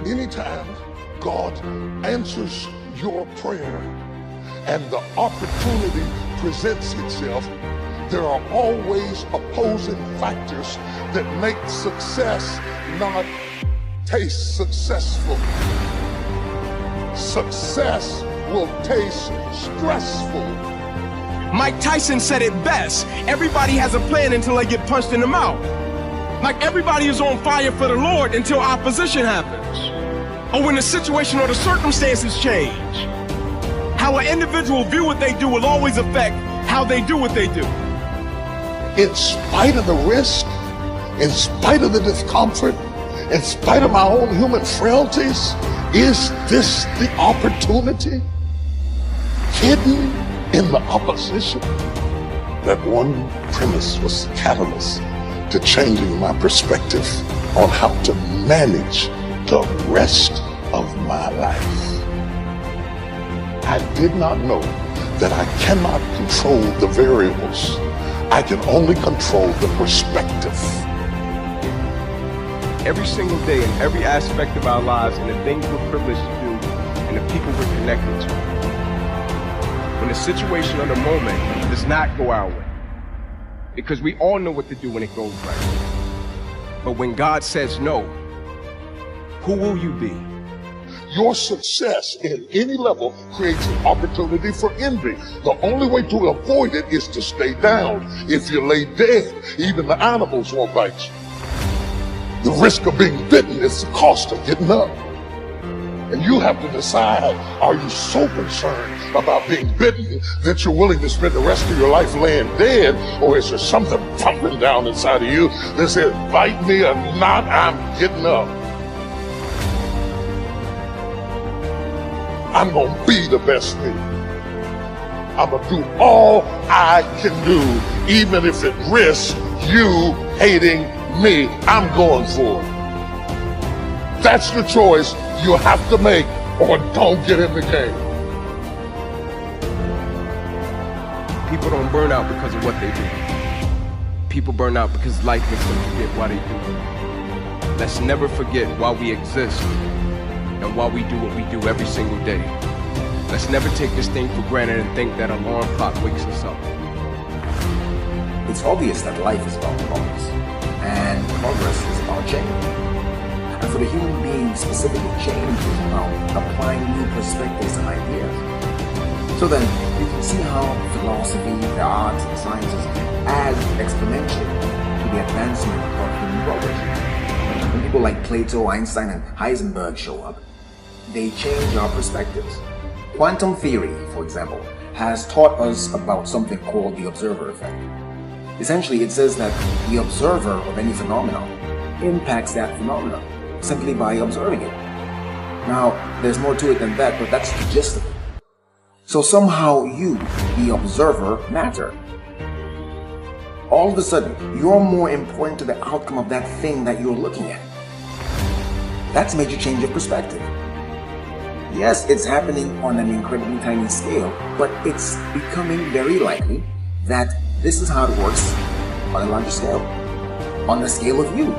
Anytime God answers your prayer and the opportunity presents itself, there are always opposing factors that make success not taste successful. Success will taste stressful. Mike Tyson said it best. Everybody has a plan until they get punched in the mouth. Like everybody is on fire for the Lord until opposition happens. Or when the situation or the circumstances change. How an individual view what they do will always affect how they do what they do. In spite of the risk, in spite of the discomfort, in spite of my own human frailties, is this the opportunity hidden in the opposition? That one premise was the catalyst to changing my perspective on how to manage the rest of my life. I did not know that I cannot control the variables. I can only control the perspective. Every single day in every aspect of our lives and the things we're privileged to do and the people we're connected to. When the situation or the moment does not go our way. Because we all know what to do when it goes right. But when God says no, who will you be? Your success in any level creates an opportunity for envy. The only way to avoid it is to stay down. If you lay dead, even the animals won't bite you. The risk of being bitten is the cost of getting up. And you have to decide, are you so concerned about being bitten that you're willing to spend the rest of your life laying dead? Or is there something pumping down inside of you that says, bite me or not, I'm getting up. I'm going to be the best me. I'm going to do all I can do, even if it risks you hating me. I'm going for it. That's the choice you have to make, or don't get in the game. People don't burn out because of what they do. People burn out because life makes them forget why they do. Let's never forget why we exist and why we do what we do every single day. Let's never take this thing for granted and think that alarm clock wakes us up. It's obvious that life is about progress, and progress is about change. And for the human being specifically, change is about applying new perspectives and ideas. So then, you can see how philosophy, the arts, and sciences add exponentially to the advancement of human progress. When people like Plato, Einstein, and Heisenberg show up, they change our perspectives. Quantum theory, for example, has taught us about something called the observer effect. Essentially, it says that the observer of any phenomenon impacts that phenomenon simply by observing it. Now, there's more to it than that, but that's the gist of it. So somehow you, the observer, matter. All of a sudden, you're more important to the outcome of that thing that you're looking at. That's made you change your perspective. Yes, it's happening on an incredibly tiny scale, but it's becoming very likely that this is how it works on a larger scale, on the scale of you,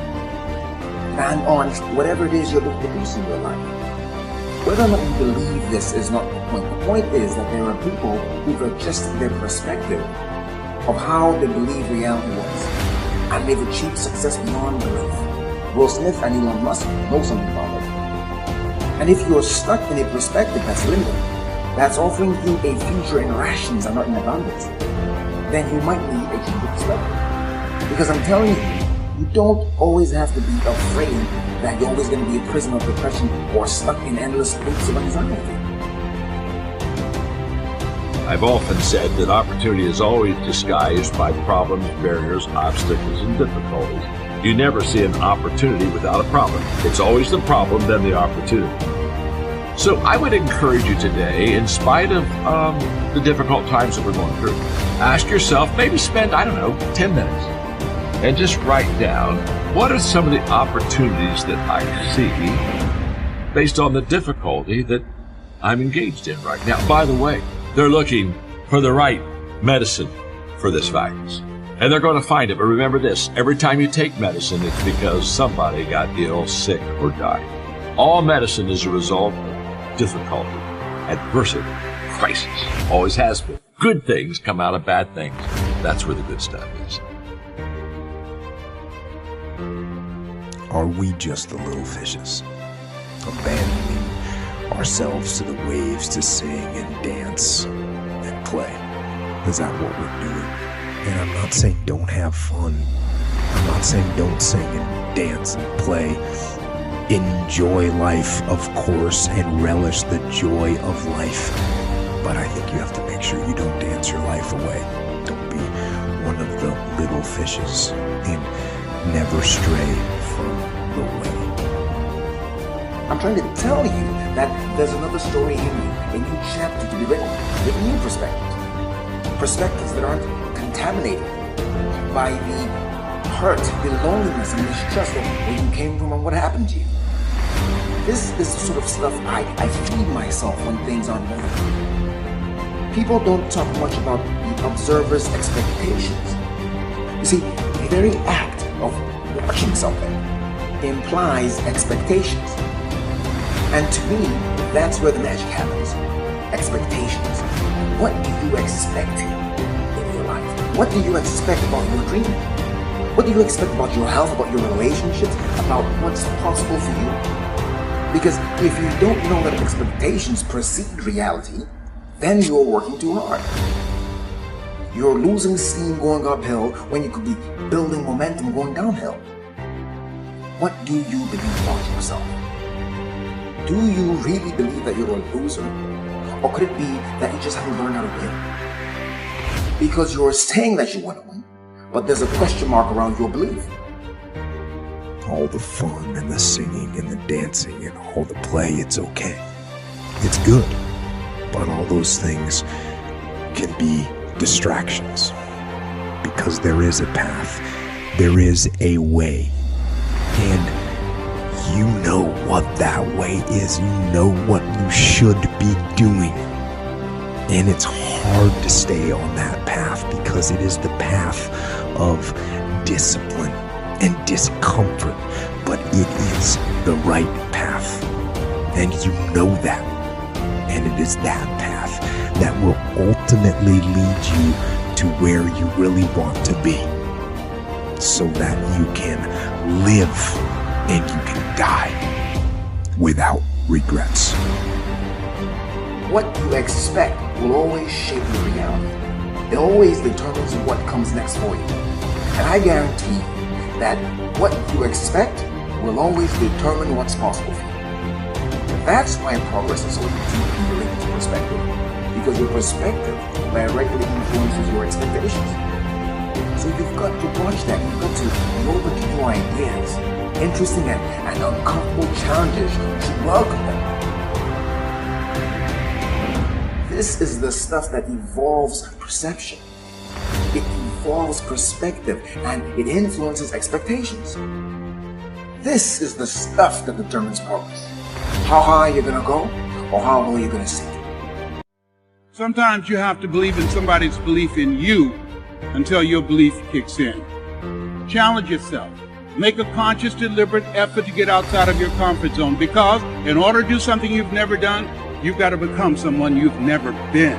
and on whatever it is you're producing in your life. Whether or not you believe this is not the point. The point is that there are people who've adjusted their perspective of how they believe reality works, and they've achieved success beyond belief. Will Smith and Elon Musk know something about it. And if you're stuck in a perspective that's limited, that's offering you a future in rations and not in abundance, then you might need a change of perspective. Because I'm telling you, you don't always have to be afraid that you're always going to be a prisoner of depression or stuck in endless loops of anxiety. I've often said that opportunity is always disguised by problems, barriers, obstacles, and difficulties. You never see an opportunity without a problem. It's always the problem, then the opportunity. So I would encourage you today, in spite of the difficult times that we're going through, ask yourself, maybe spend, 10 minutes, and just write down, what are some of the opportunities that I see based on the difficulty that I'm engaged in right now? By the way, they're looking for the right medicine for this virus. And they're going to find it. But remember this, every time you take medicine, it's because somebody got ill, sick, or died. All medicine is a result of difficulty, adversity, crisis. Always has been. Good things come out of bad things. That's where the good stuff is. Are we just the little fishes, abandoning ourselves to the waves to sing and dance and play? Is that what we're doing? And I'm not saying don't have fun. I'm not saying don't sing and dance and play. Enjoy life, of course, and relish the joy of life. But I think you have to make sure you don't dance your life away. Don't be one of the little fishes and never stray from the way. I'm trying to tell you that there's another story in you, a new chapter to be written with new perspectives. Perspectives that aren't contaminated by the hurt, the loneliness, and mistrust of where you came from and what happened to you. This is the sort of stuff I feed myself when things aren't moving. People don't talk much about the observer's expectations. You see, the very act of watching something implies expectations. And to me, that's where the magic happens. Expectations. What do you expect in your life? What do you expect about your dream? What do you expect about your health, about your relationships, about what's possible for you? Because if you don't know that expectations precede reality, then you're working too hard. You're losing steam going uphill when you could be building momentum going downhill. What do you believe about yourself? Do you really believe that you're a loser? Or could it be that you just haven't learned how to win? Because you're saying that you want to win, but there's a question mark around your belief. All the fun and the singing and the dancing and all the play, it's okay. It's good. But all those things can be distractions. Because there is a path. There is a way. And you know what that way is. You know what you should be doing. And it's hard to stay on that path because it is the path of discipline and discomfort, but it is the right path, and you know that, and it is that path that will ultimately lead you to where you really want to be, so that you can live and you can die without regrets. What you expect will always shape your reality. It always determines what comes next for you, and I guarantee you that what you expect will always determine what's possible for you. That's why progress is so deeply related to perspective, because your perspective directly influences your expectations. So you've got to watch that. You've got to be open to new ideas, interesting and uncomfortable challenges. You should welcome them. This is the stuff that evolves perception. It evolves perspective, and it influences expectations. This is the stuff that determines progress. How high you're gonna go, or how low you're gonna sink. Sometimes you have to believe in somebody's belief in you until your belief kicks in. Challenge yourself. Make a conscious, deliberate effort to get outside of your comfort zone, because in order to do something you've never done, you've got to become someone you've never been.